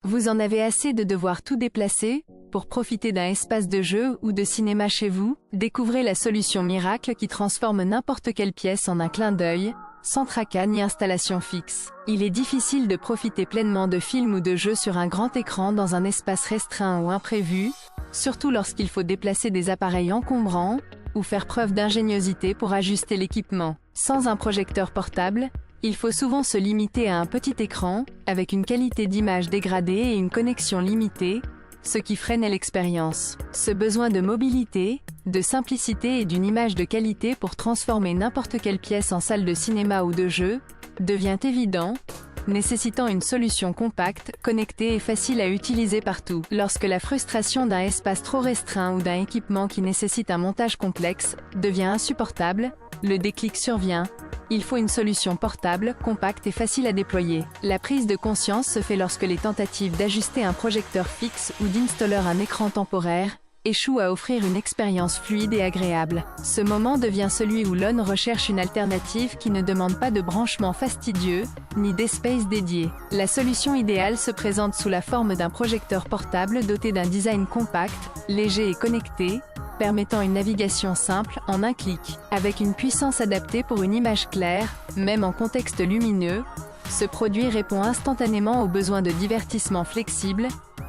Vous en avez assez de devoir tout déplacer pour profiter d'un espace de jeu ou de cinéma chez vous? Découvrez la solution miracle qui transforme n'importe quelle pièce en un clin d'œil, sans tracas ni installation fixe. Il est difficile de profiter pleinement de films ou de jeux sur un grand écran dans un espace restreint ou imprévu, surtout lorsqu'il faut déplacer des appareils encombrants ou faire preuve d'ingéniosité pour ajuster l'équipement. Sans un projecteur portable, il faut souvent se limiter à un petit écran, avec une qualité d'image dégradée et une connexion limitée, ce qui freine l'expérience. Ce besoin de mobilité, de simplicité et d'une image de qualité pour transformer n'importe quelle pièce en salle de cinéma ou de jeu, devient évident, nécessitant une solution compacte, connectée et facile à utiliser partout. Lorsque la frustration d'un espace trop restreint ou d'un équipement qui nécessite un montage complexe devient insupportable, le déclic survient. Il faut une solution portable, compacte et facile à déployer. La prise de conscience se fait lorsque les tentatives d'ajuster un projecteur fixe ou d'installer un écran temporaire échouent à offrir une expérience fluide et agréable. Ce moment devient celui où l'on recherche une alternative qui ne demande pas de branchement fastidieux, ni d'espace dédié. La solution idéale se présente sous la forme d'un projecteur portable doté d'un design compact, léger et connecté, permettant une navigation simple, en un clic. Avec une puissance adaptée pour une image claire, même en contexte lumineux, ce produit répond instantanément aux besoins de divertissement flexible,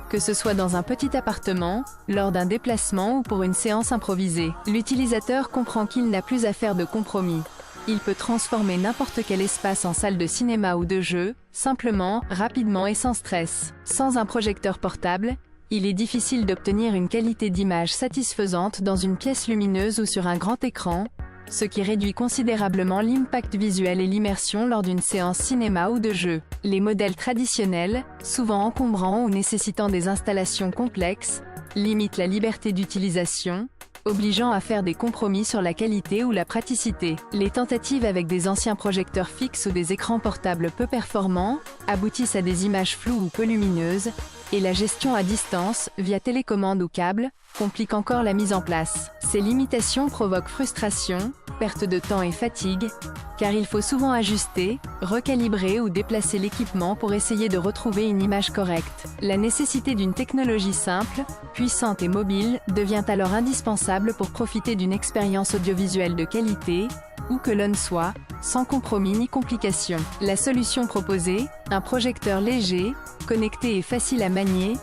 que ce soit dans un petit appartement, lors d'un déplacement ou pour une séance improvisée. L'utilisateur comprend qu'il n'a plus à faire de compromis. Il peut transformer n'importe quel espace en salle de cinéma ou de jeu, simplement, rapidement et sans stress. Sans un projecteur portable, il est difficile d'obtenir une qualité d'image satisfaisante dans une pièce lumineuse ou sur un grand écran, ce qui réduit considérablement l'impact visuel et l'immersion lors d'une séance cinéma ou de jeu. Les modèles traditionnels, souvent encombrants ou nécessitant des installations complexes, limitent la liberté d'utilisation, obligeant à faire des compromis sur la qualité ou la praticité. Les tentatives avec des anciens projecteurs fixes ou des écrans portables peu performants aboutissent à des images floues ou peu lumineuses, et la gestion à distance, via télécommande ou câble, complique encore la mise en place. Ces limitations provoquent frustration, perte de temps et fatigue, car il faut souvent ajuster, recalibrer ou déplacer l'équipement pour essayer de retrouver une image correcte. La nécessité d'une technologie simple, puissante et mobile devient alors indispensable pour profiter d'une expérience audiovisuelle de qualité, où que l'on soit, sans compromis ni complications. La solution proposée, un projecteur léger, connecté et facile à manier,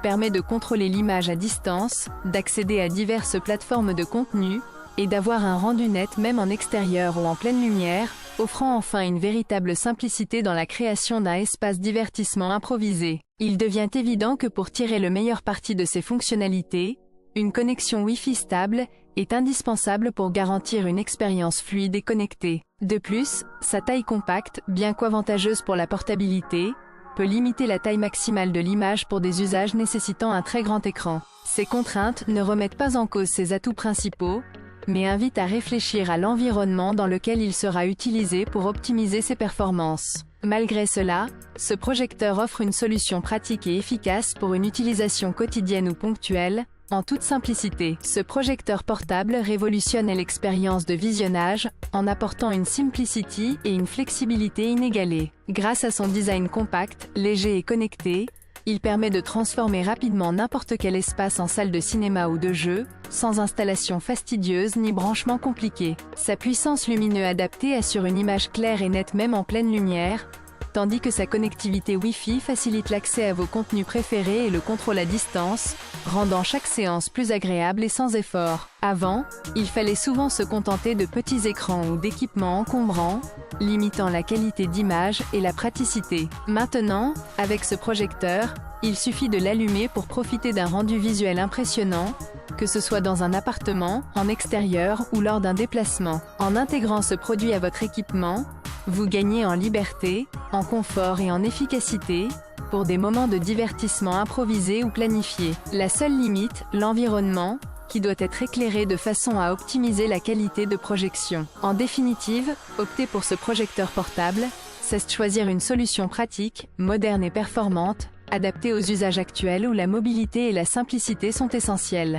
permet de contrôler l'image à distance, d'accéder à diverses plateformes de contenu, et d'avoir un rendu net même en extérieur ou en pleine lumière, offrant enfin une véritable simplicité dans la création d'un espace divertissement improvisé. Il devient évident que pour tirer le meilleur parti de ces fonctionnalités, une connexion Wi-Fi stable est indispensable pour garantir une expérience fluide et connectée. De plus, sa taille compacte, bien qu'avantageuse pour la portabilité, peut limiter la taille maximale de l'image pour des usages nécessitant un très grand écran. Ces contraintes ne remettent pas en cause ses atouts principaux, mais invitent à réfléchir à l'environnement dans lequel il sera utilisé pour optimiser ses performances. Malgré cela, ce projecteur offre une solution pratique et efficace pour une utilisation quotidienne ou ponctuelle, en toute simplicité. Ce projecteur portable révolutionne l'expérience de visionnage, en apportant une simplicity et une flexibilité inégalées. Grâce à son design compact, léger et connecté, il permet de transformer rapidement n'importe quel espace en salle de cinéma ou de jeu, sans installation fastidieuse ni branchement compliqué. Sa puissance lumineuse adaptée assure une image claire et nette même en pleine lumière, tandis que sa connectivité Wi-Fi facilite l'accès à vos contenus préférés et le contrôle à distance, rendant chaque séance plus agréable et sans effort. Avant, il fallait souvent se contenter de petits écrans ou d'équipements encombrants, limitant la qualité d'image et la praticité. Maintenant, avec ce projecteur, il suffit de l'allumer pour profiter d'un rendu visuel impressionnant, que ce soit dans un appartement, en extérieur ou lors d'un déplacement. En intégrant ce produit à votre équipement, vous gagnez en liberté, en confort et en efficacité, pour des moments de divertissement improvisés ou planifiés. La seule limite, l'environnement, qui doit être éclairé de façon à optimiser la qualité de projection. En définitive, opter pour ce projecteur portable, c'est choisir une solution pratique, moderne et performante, adaptée aux usages actuels où la mobilité et la simplicité sont essentielles.